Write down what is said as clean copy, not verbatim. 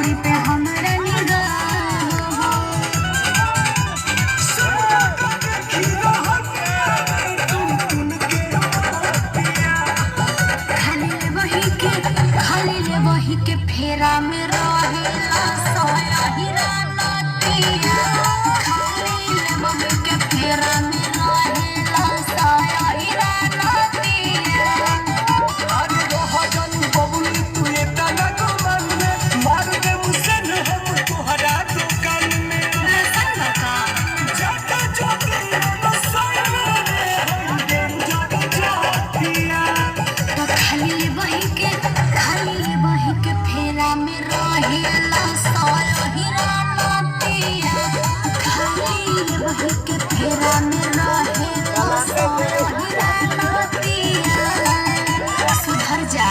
ढोरी पे हमरा निगाह हो। खाली ले वही के फेरा में रहेला सोया हीरा नतिया। खाली ले वही के फेरा में रहेला सोया हीरा नतिया। अरे रहा जानी बबुली तू ये तना कमान में मार दे मुझसे न हम तोहरा दुकान में। संग का जाता जाती बसाया रे हम जाता जातिया। तो खाली ले वही के फेरा में रहेला सोया हीरा नतिया। खाली ले वही के फेरा में रहेला सोया हीरा नतिया। सुधर जा।